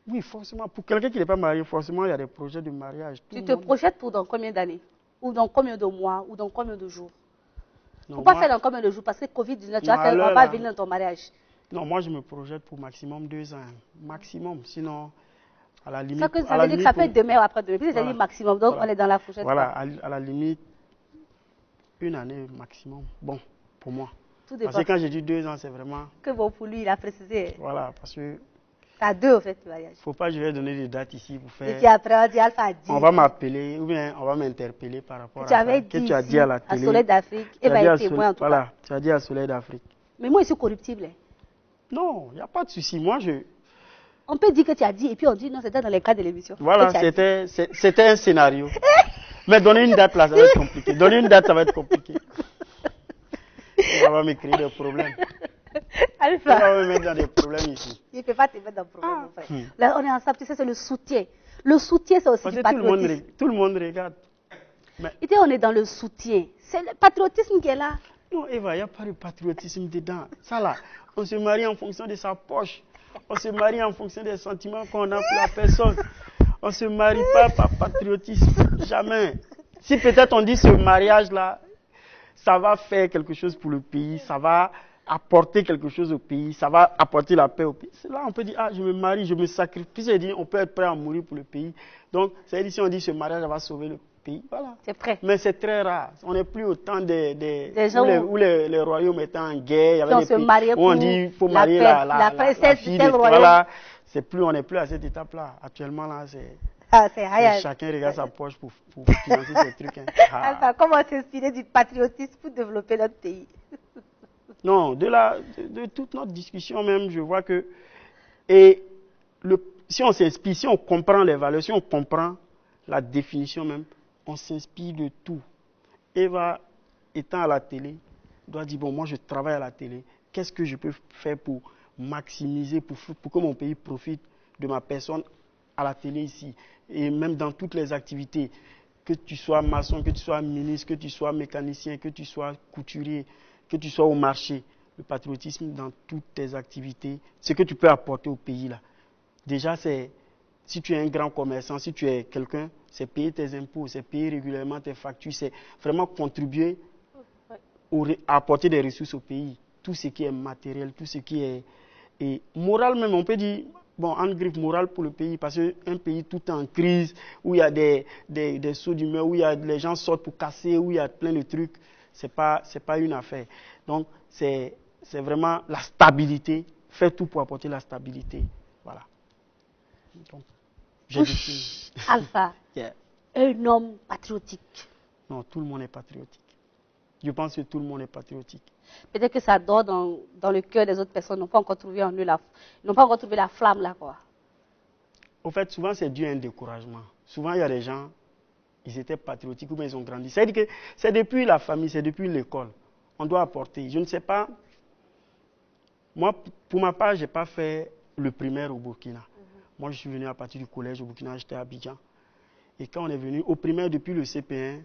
Oui, forcément. Pour quelqu'un qui n'est pas marié, forcément, il y a des projets de mariage. Tu te projettes pour dans combien d'années? Ou dans combien de mois? Ou dans combien de jours? Faut pas faire dans combien de jours? Parce que Covid-19, tu vas pas venir dans ton mariage. Non, moi, je me projette pour maximum 2 ans. Maximum. Sinon, à la limite... Ça veut dire que ça peut être demain ou après-demain. Puis, c'est-à-dire maximum. Donc, on est dans la fourchette. Voilà, à la limite, 1 année maximum. Bon, pour moi. Tout dépend. Parce que quand j'ai dit 2 ans, c'est vraiment... Que bon pour lui, il a précisé. Voilà, parce que... T'as 2 au fait, le mariage. Faut pas, je vais donner des dates ici pour faire... Et puis après, on dit Alpha a dit. On va m'appeler ou bien on va m'interpeller par rapport à ça. Que tu as dit à la télé. À Soleil d'Afrique, et bien témoin en tout cas. Voilà, tu as dit à Soleil d'Afrique. Mais moi, je suis corruptible. Non, il n'y a pas de souci. Moi, on peut dire que tu as dit et puis on dit non, c'était dans les cas de l'émission. Voilà, c'était un scénario. Mais donner une date là, ça va être compliqué. Donner une date, ça va être compliqué. Ça va me créer des problèmes. Alpha. On va me mettre dans des problèmes ici. Il ne peut pas te mettre dans des problèmes, mon frère. Là, on est ensemble, tu sais, c'est le soutien. Le soutien, c'est aussi parce du patriotisme. Tout le monde regarde. Mais... Et on est dans le soutien. C'est le patriotisme qui est là. Non, Eva, il n'y a pas de patriotisme dedans. Ça là, on se marie en fonction de sa poche. On se marie en fonction des sentiments qu'on a pour la personne. On ne se marie pas par patriotisme. Jamais. Si peut-être on dit ce mariage-là, ça va faire quelque chose pour le pays, ça va apporter quelque chose au pays, ça va apporter la paix au pays. Là, on peut dire, je me marie, je me sacrifie. On peut être prêt à mourir pour le pays. Donc, c'est-à-dire, si on dit ce mariage va sauver le pays, voilà. C'est prêt. Mais c'est très rare. On n'est plus au temps des gens où les royaumes étaient en guerre. Il y avait des pays où on dit qu'il faut marier la fille. Voilà. On n'est plus à cette étape-là. Actuellement, là, chacun regarde sa poche pour financer ses trucs. Enfin, comment s'inspirer du patriotisme pour développer notre pays? Non, de toute notre discussion même, je vois que si on s'inspire, si on comprend les valeurs, si on comprend la définition même, on s'inspire de tout. Eva, étant à la télé, doit dire, bon, moi je travaille à la télé, qu'est-ce que je peux faire pour maximiser, pour que mon pays profite de ma personne à la télé ici, et même dans toutes les activités, que tu sois maçon, que tu sois ministre, que tu sois mécanicien, que tu sois couturier, que tu sois au marché, le patriotisme dans toutes tes activités, ce que tu peux apporter au pays là. Déjà, si tu es un grand commerçant, si tu es quelqu'un, c'est payer tes impôts, c'est payer régulièrement tes factures, c'est vraiment contribuer à apporter des ressources au pays. Tout ce qui est matériel, tout ce qui est moral même, on peut dire, bon, en griffe morale pour le pays, parce qu'un pays tout en crise, où il y a des sauts d'humeur, où les gens sortent pour casser, où il y a plein de trucs, c'est pas une affaire. Donc, c'est vraiment la stabilité, faire tout pour apporter la stabilité. Voilà. Donc, j'ai dit Alpha, un homme patriotique. Non, tout le monde est patriotique. Je pense que tout le monde est patriotique. Peut-être que ça dort dans le cœur des autres personnes, n'ont pas encore trouvé en eux la flamme là, quoi. Au fait, souvent c'est dû à un découragement. Souvent il y a des gens, ils étaient patriotiques ou bien ils ont grandi. C'est-à-dire que c'est depuis la famille, c'est depuis l'école. On doit apporter. Je ne sais pas. Moi, pour ma part, je n'ai pas fait le primaire au Burkina. Moi, je suis venu à partir du collège au Burkina, j'étais à Abidjan. Et quand on est venu au primaire depuis le CP1,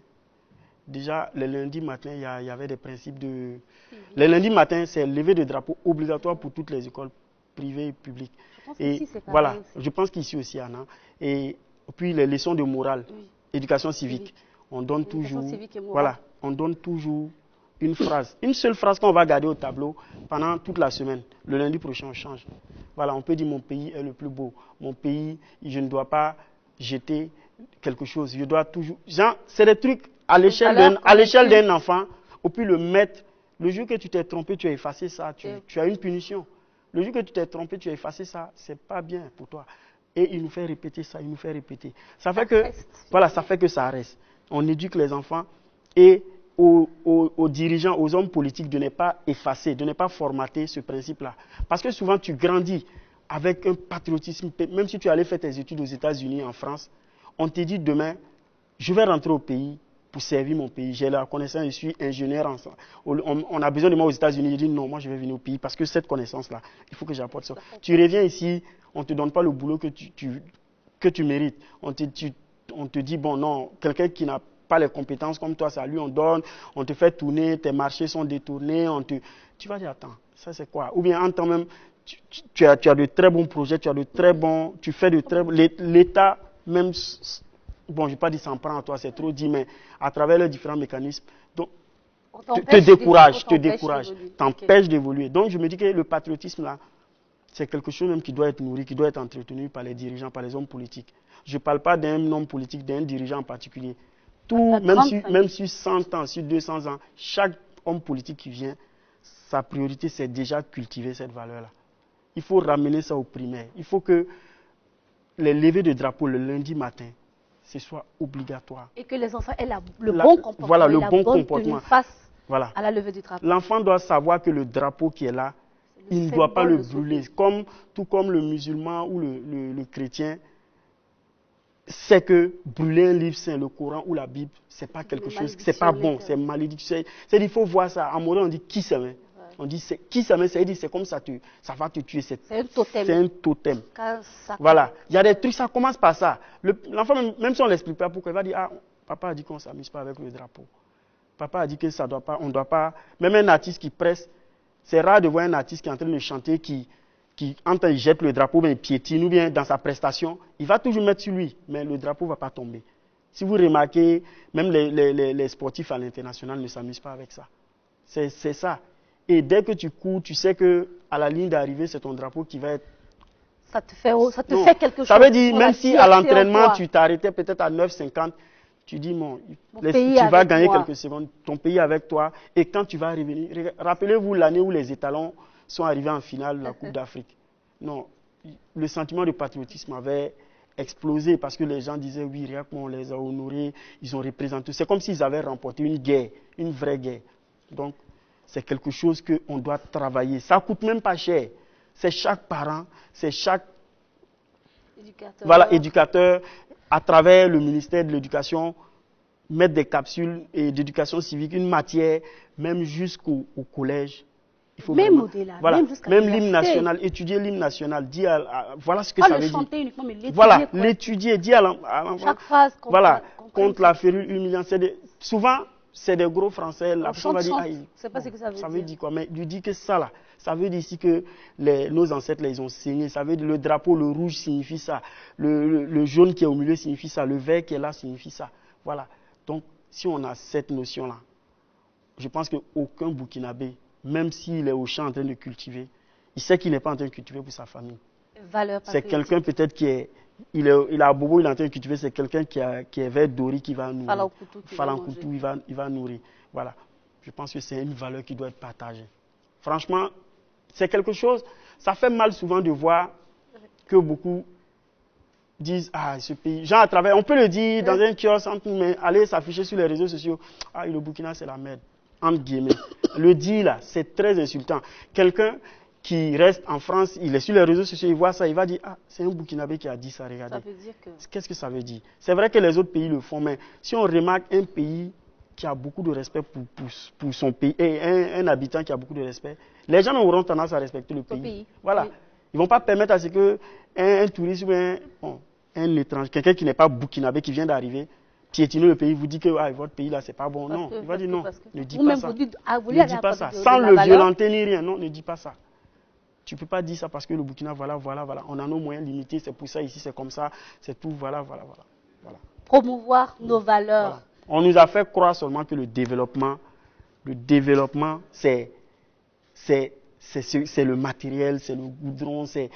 déjà, le lundi matin, il y avait des principes de... Le lundi matin, c'est lever de drapeau obligatoire pour toutes les écoles privées et publiques. Et voilà, je pense qu'ici aussi, Anna. Et puis, les leçons de morale, éducation civique. On donne toujours... Voilà, on donne toujours une phrase, une seule phrase qu'on va garder au tableau pendant toute la semaine. Le lundi prochain, on change. Voilà, on peut dire mon pays est le plus beau. Mon pays, je ne dois pas jeter quelque chose. Je dois toujours... Genre, c'est des trucs à l'échelle d'un enfant. Au plus le mettre, le jour que tu t'es trompé, tu as effacé ça, tu as une punition. Le jour que tu t'es trompé, tu as effacé ça, c'est pas bien pour toi. Et il nous fait répéter ça, il nous fait répéter. Ça fait que, voilà, ça fait que ça reste. On éduque les enfants et aux dirigeants, aux hommes politiques de ne pas effacer, de ne pas formater ce principe-là. Parce que souvent, tu grandis avec un patriotisme, même si tu allais faire tes études aux États-Unis, en France, on te dit demain, je vais rentrer au pays pour servir mon pays. J'ai la connaissance, je suis ingénieur. On a besoin de moi aux États-Unis. Je dis non, moi je vais venir au pays parce que cette connaissance-là, il faut que j'apporte ça. Tu reviens ici, on ne te donne pas le boulot que tu mérites. On te dit, bon non, quelqu'un qui n'a pas les compétences comme toi, ça lui on donne, on te fait tourner, tes marchés sont détournés, tu vas dire, attends, ça c'est quoi? Ou bien en temps même, tu as de très bons projets, tu fais de très bons... L'État, même, bon, je ne vais pas dire s'en prend à toi, c'est trop dit, mais à travers les différents mécanismes, donc, te décourage, t'empêche d'évoluer. Donc je me dis que le patriotisme là, c'est quelque chose même qui doit être nourri, qui doit être entretenu par les dirigeants, par les hommes politiques. Je ne parle pas d'un homme politique, d'un dirigeant en particulier. Même sur 100 ans, sur 200 ans, chaque homme politique qui vient, sa priorité, c'est déjà cultiver cette valeur-là. Il faut ramener ça au primaire. Il faut que les levées de drapeau le lundi matin, ce soit obligatoire. Et que les enfants aient le bon comportement. Voilà, le bon comportement. Face à la levée du drapeau. L'enfant doit savoir que le drapeau qui est là, il ne doit pas le brûler. Tout comme le musulman ou le chrétien, c'est que brûler un livre saint, le Coran ou la Bible, c'est pas quelque chose, c'est pas bon, c'est malédiction. C'est-à-dire, il faut voir ça. En Morée, on dit qui ça met. On dit qui ça met, c'est comme ça, ça va te tuer. C'est un totem. C'est un totem. Voilà. Il y a des trucs, ça commence par ça. L'enfant, même si on ne l'explique pas pourquoi, il va dire, ah, papa a dit qu'on ne s'amuse pas avec le drapeau. Papa a dit que ça doit pas, on ne doit pas. Même un artiste qui presse, c'est rare de voir un artiste qui est en train de chanter, qui quand il jette le drapeau, il piétine, ou bien dans sa prestation, il va toujours mettre sur lui, mais le drapeau ne va pas tomber. Si vous remarquez, même les sportifs à l'international ne s'amusent pas avec ça. C'est ça. Et dès que tu cours, tu sais qu'à la ligne d'arrivée, c'est ton drapeau qui va être... Ça te fait quelque chose. Ça veut dire, même si à l'entraînement, tu t'arrêtais peut-être à 9,50, tu dis, tu vas gagner quelques secondes, ton pays avec toi, et quand tu vas revenir, rappelez-vous l'année où les étalons sont arrivés en finale de la Coupe d'Afrique. Non, le sentiment de patriotisme avait explosé parce que les gens disaient, oui, regarde comment on les a honorés, ils ont représenté. C'est comme s'ils avaient remporté une guerre, une vraie guerre. Donc, c'est quelque chose qu'on doit travailler. Ça ne coûte même pas cher. C'est chaque parent, c'est chaque éducateur, à travers le ministère de l'Éducation, mettre des capsules d'éducation civique, une matière, même jusqu'au collège. Il faut même au-delà, même l'hymne national, étudier l'hymne national, voilà ce que ça veut dire. Uniquement, mais voilà, l'étudier, dire à l'enfant. Chaque phrase contre la férule humiliante. Souvent, c'est des gros français. La personne va dire, c'est pas ce que ça veut dire. Ça veut dire quoi? Mais lui dit que ça là, ça veut dire ici que nos ancêtres, ils ont saigné. Ça veut dire le drapeau, le rouge signifie ça. Le jaune qui est au milieu signifie ça. Le vert qui est là signifie ça. Voilà. Donc, si on a cette notion-là, je pense qu'aucun Burkinabé, même s'il est au champ en train de cultiver, il sait qu'il n'est pas en train de cultiver pour sa famille. C'est quelqu'un peut-être il a bobo, il est en train de cultiver, c'est quelqu'un qui est vert Dori qui va nourrir. Falankoutou, il va nourrir. Voilà. Je pense que c'est une valeur qui doit être partagée. Franchement, c'est quelque chose, ça fait mal souvent de voir que beaucoup disent, ah, ce pays, genre à travers, on peut le dire dans un kiosque, mais aller s'afficher sur les réseaux sociaux, ah, le Burkina c'est la merde, entre guillemets. Le dire là, c'est très insultant. Quelqu'un qui reste en France, il est sur les réseaux sociaux, il voit ça, il va dire, ah, c'est un Burkinabé qui a dit ça, regardez. Ça veut dire que... Qu'est-ce que ça veut dire? C'est vrai que les autres pays le font, mais si on remarque un pays qui a beaucoup de respect pour son pays, et un habitant qui a beaucoup de respect, les gens auront tendance à respecter le pays. Voilà. Oui. Ils ne vont pas permettre à ce qu'un touriste ou un étranger, quelqu'un qui n'est pas burkinabé, qui vient d'arriver, piétiner le pays, vous dit que votre pays là, c'est pas bon. Non, il va dire non, ne dis pas ça. Ne dis pas ça. Sans le violenter ni rien, non, ne dis pas ça. Tu ne peux pas dire ça parce que le Burkina, voilà. On a nos moyens limités, c'est pour ça, ici c'est comme ça, c'est tout, voilà. Promouvoir nos valeurs. Voilà. On nous a fait croire seulement que le développement Le développement, c'est le matériel, c'est le goudron, c'est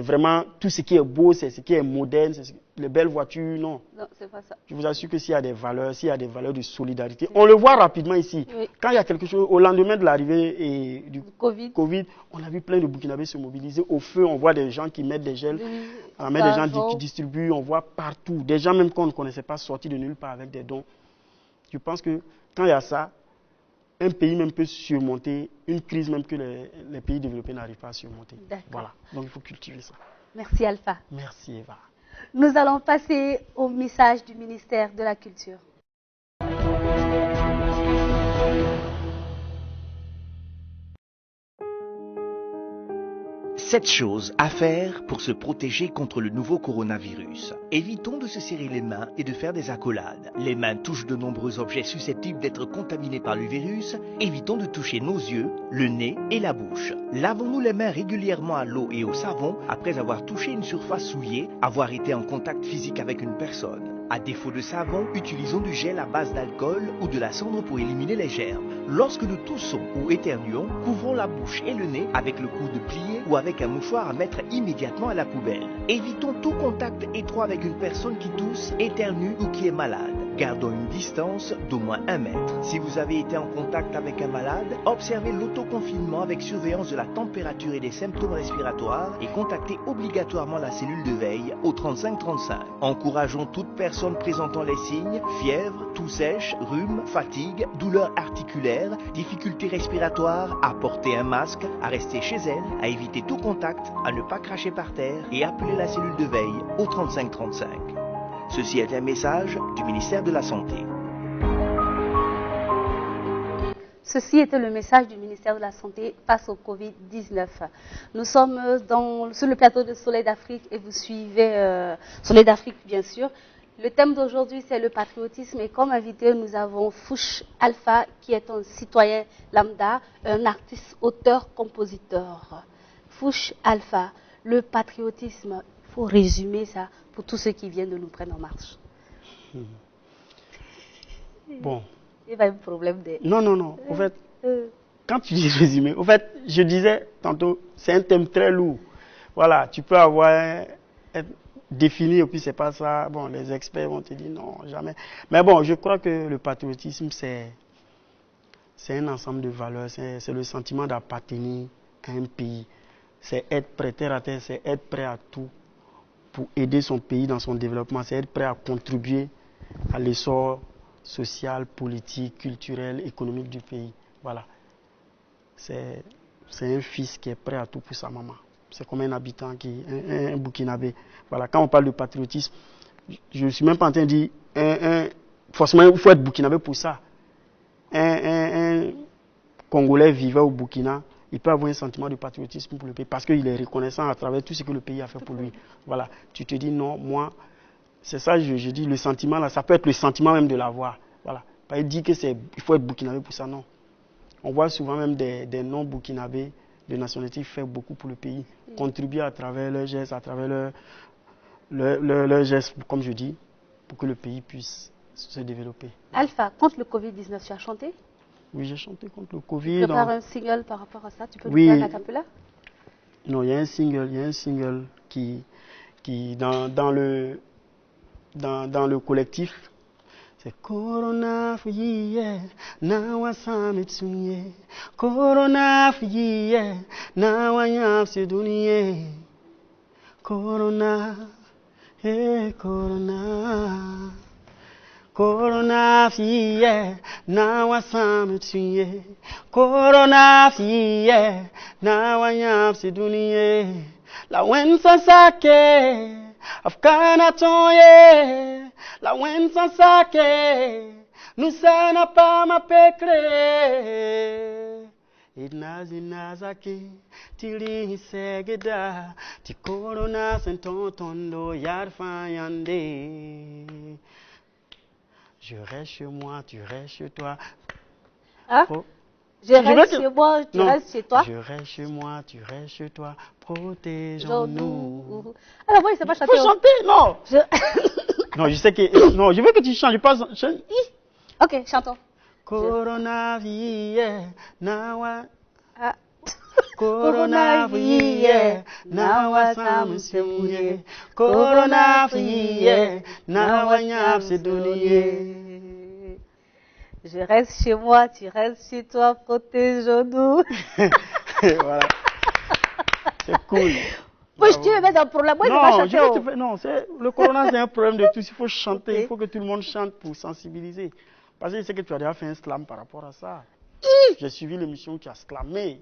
vraiment tout ce qui est beau, c'est ce qui est moderne, les belles voitures, non. Non, c'est pas ça. Je vous assure que s'il y a des valeurs de solidarité, on le voit rapidement ici. Oui. Quand il y a quelque chose, au lendemain de l'arrivée du Covid, on a vu plein de Burkinabés se mobiliser. Au feu, on voit des gens qui mettent des gels, on met des gens qui distribuent, on voit partout. Des gens même qu'on ne connaissait pas sortis de nulle part avec des dons. Je pense que quand il y a ça, un pays même peut surmonter une crise même que les pays développés n'arrivent pas à surmonter. Voilà, donc il faut cultiver ça. Merci Alpha. Merci Eva. Nous allons passer au message du ministère de la Culture. Sept choses à faire pour se protéger contre le nouveau coronavirus. Évitons de se serrer les mains et de faire des accolades. Les mains touchent de nombreux objets susceptibles d'être contaminés par le virus. Évitons de toucher nos yeux, le nez et la bouche. Lavons-nous les mains régulièrement à l'eau et au savon après avoir touché une surface souillée, avoir été en contact physique avec une personne. À défaut de savon, utilisons du gel à base d'alcool ou de la cendre pour éliminer les germes. Lorsque nous toussons ou éternuons, couvrons la bouche et le nez avec le coude plié ou avec un mouchoir à mettre immédiatement à la poubelle. Évitons tout contact étroit avec une personne qui tousse, éternue ou qui est malade. Gardons une distance d'au moins 1 mètre. Si vous avez été en contact avec un malade, observez l'autoconfinement avec surveillance de la température et des symptômes respiratoires et contactez obligatoirement la cellule de veille au 3535. Encourageons toute personne présentant les signes, fièvre, toux sèche, rhume, fatigue, douleur articulaire, difficultés respiratoires, à porter un masque, à rester chez elle, à éviter tout contact, à ne pas cracher par terre et appeler la cellule de veille au 3535. Ceci est un message du ministère de la Santé. Ceci était le message du ministère de la Santé face au Covid-19. Nous sommes sur le plateau de Soleil d'Afrique et vous suivez Soleil d'Afrique, bien sûr. Le thème d'aujourd'hui, c'est le patriotisme et comme invité, nous avons Fouch Alpha, qui est un citoyen lambda, un artiste, auteur, compositeur. Fouch Alpha, le patriotisme, il faut résumer ça pour tous ceux qui viennent de nous prendre en marche. Bon. Il y a un problème de... Non. En fait, quand tu dis résumé, en fait, je disais tantôt, c'est un thème très lourd. Voilà, tu peux avoir défini et puis c'est pas ça. Bon, les experts vont te dire non, jamais. Mais bon, je crois que le patriotisme, c'est un ensemble de valeurs. C'est le sentiment d'appartenir à un pays. C'est être prêt, terre à terre, c'est être prêt à tout pour aider son pays dans son développement. C'est être prêt à contribuer à l'essor social, politique, culturel, économique du pays. Voilà. C'est un fils qui est prêt à tout pour sa maman. C'est comme un habitant, un Burkinabé. Voilà. Quand on parle de patriotisme, je ne suis même pas en train de dire forcément il faut être Burkinabé pour ça. Un Congolais vivant au Burkina, il peut avoir un sentiment de patriotisme pour le pays parce qu'il est reconnaissant à travers tout ce que le pays a fait pour lui. Voilà. Tu te dis non, moi, c'est ça, je dis, le sentiment là, ça peut être le sentiment même de l'avoir. Voilà. Pas dire que il faut être burkinabé pour ça, non. On voit souvent même des non-burkinabés de nationalité faire beaucoup pour le pays, contribuer à travers leurs gestes, à travers leurs gestes, comme je dis, pour que le pays puisse se développer. Alpha, contre le Covid-19, tu as chanté? Oui, j'ai chanté contre le Covid. Tu prépares un single par rapport à ça? Tu peux nous faire un acapella? Non, il y a un single qui dans le collectif, c'est Corona fuye na wasamitsunye Corona fuye na wanyapse duniye Corona Corona Corona fuye na wasamitsunye Corona fuye na wanyapse duniye la wensa sake Afghana toye, la wensa sake, nusana pa mapekre. Idnazi nazaki, tili segeda, ti corona sentontondo yarfayande. Je reste chez moi, tu restes chez toi. Hein? Je reste chez moi, tu restes chez toi. Je reste chez moi, tu restes chez toi. Protégeons-nous. Alors moi, il ne sait pas chanter. Il faut chanter, non. Non, je sais que... Non, je veux que tu chantes. Je passe... Ok, chantons. Coronavirus, nawa. Ah. Coronavirus, nawa samsemye. Coronavirus, nawa nyapsedoniye. Je reste chez moi, tu restes chez toi, protégeons-nous. Voilà. C'est cool. Moi, tu veux mettre un problème. Moi, Non, je vais chanter. non, le corona, c'est un problème de tous. Il faut chanter, okay. Il faut que tout le monde chante pour sensibiliser. Parce que je sais que tu as déjà fait un slam par rapport à ça. J'ai suivi l'émission, tu as slamé.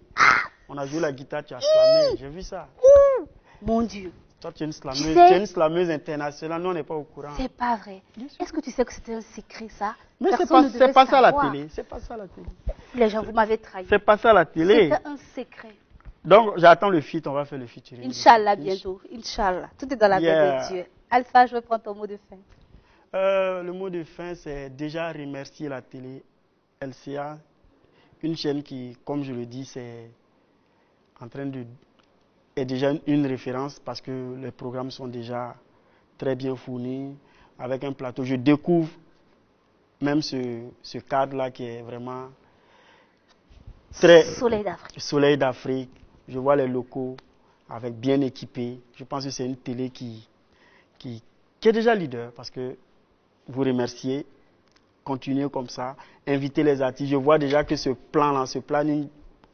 On a joué la guitare, tu as slamé. J'ai vu ça. Mon Dieu. Toi, tu es une slameuse internationale. Nous, on n'est pas au courant. C'est pas vrai. Est-ce que tu sais que c'était un secret, ça? Mais c'est pas ça la télé. C'est pas ça la télé. Les gens, vous m'avez trahi. C'est pas ça la télé. C'était un secret. Donc, j'attends le feat. On va faire le featuring. Inch'Allah, bientôt. Inch'Allah. Tout est dans la main de Dieu. Alpha, je vais prendre ton mot de fin. Le mot de fin, c'est déjà remercier la télé LCA. Une chaîne qui, comme je le dis, c'est en train de... est déjà une référence parce que les programmes sont déjà très bien fournis, avec un plateau. Je découvre même ce cadre-là qui est vraiment très... Soleil d'Afrique. Je vois les locaux avec bien équipés. Je pense que c'est une télé qui est déjà leader parce que vous remerciez, continuez comme ça, invitez les artistes. Je vois déjà que ce plan-là, ce planning,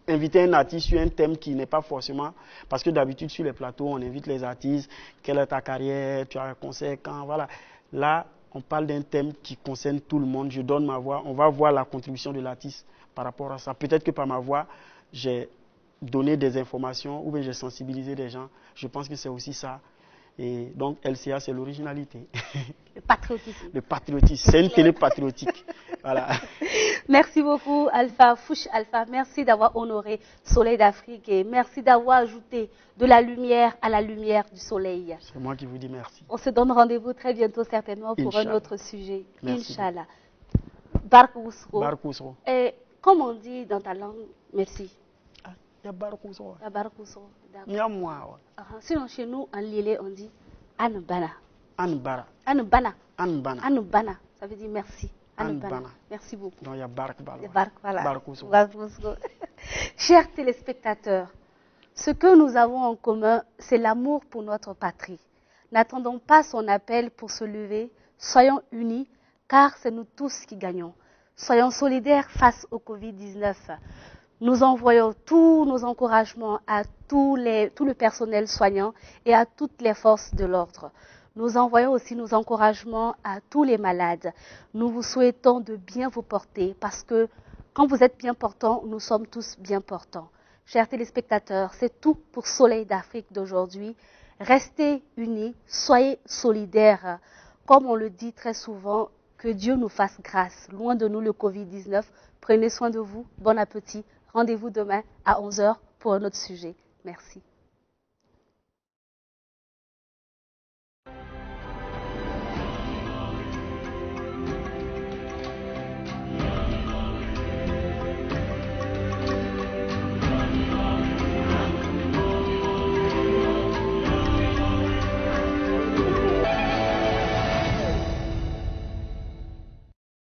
inviter un artiste sur un thème qui n'est pas forcément... Parce que d'habitude, sur les plateaux, on invite les artistes. Quelle est ta carrière? Tu as un concert quand? Voilà. Là, on parle d'un thème qui concerne tout le monde. Je donne ma voix. On va voir la contribution de l'artiste par rapport à ça. Peut-être que par ma voix, j'ai donné des informations ou bien j'ai sensibilisé des gens. Je pense que c'est aussi ça. Et donc, LCA, c'est l'originalité. Le patriotisme. Le patriotisme. C'est une télé patriotique. Voilà. Merci beaucoup, Alpha, Fouch Alpha. Merci d'avoir honoré Soleil d'Afrique et merci d'avoir ajouté de la lumière à la lumière du soleil. C'est moi qui vous dis merci. On se donne rendez-vous très bientôt, certainement, pour un autre sujet. Merci. Inch'Allah. Barkousro. Barkousro. Et comme on dit dans ta langue, merci. Il y a Barkousro. Il y a Barkousro. D'accord. Sinon, chez nous, en Lilé, on dit Anbana. Anbara. Anbana. Anbana. Anbana. Ça veut dire merci. Anbana. Merci beaucoup. Donc il y a Barkousro. Voilà. Barkousro. Chers téléspectateurs, ce que nous avons en commun, c'est l'amour pour notre patrie. N'attendons pas son appel pour se lever. Soyons unis, car c'est nous tous qui gagnons. Soyons solidaires face au Covid-19. Nous envoyons tous nos encouragements à tout le personnel soignant et à toutes les forces de l'ordre. Nous envoyons aussi nos encouragements à tous les malades. Nous vous souhaitons de bien vous porter parce que quand vous êtes bien portants, nous sommes tous bien portants. Chers téléspectateurs, c'est tout pour Soleil d'Afrique d'aujourd'hui. Restez unis, soyez solidaires. Comme on le dit très souvent, que Dieu nous fasse grâce. Loin de nous le Covid-19. Prenez soin de vous. Bon appétit. Rendez-vous demain à 11h pour un autre sujet. Merci.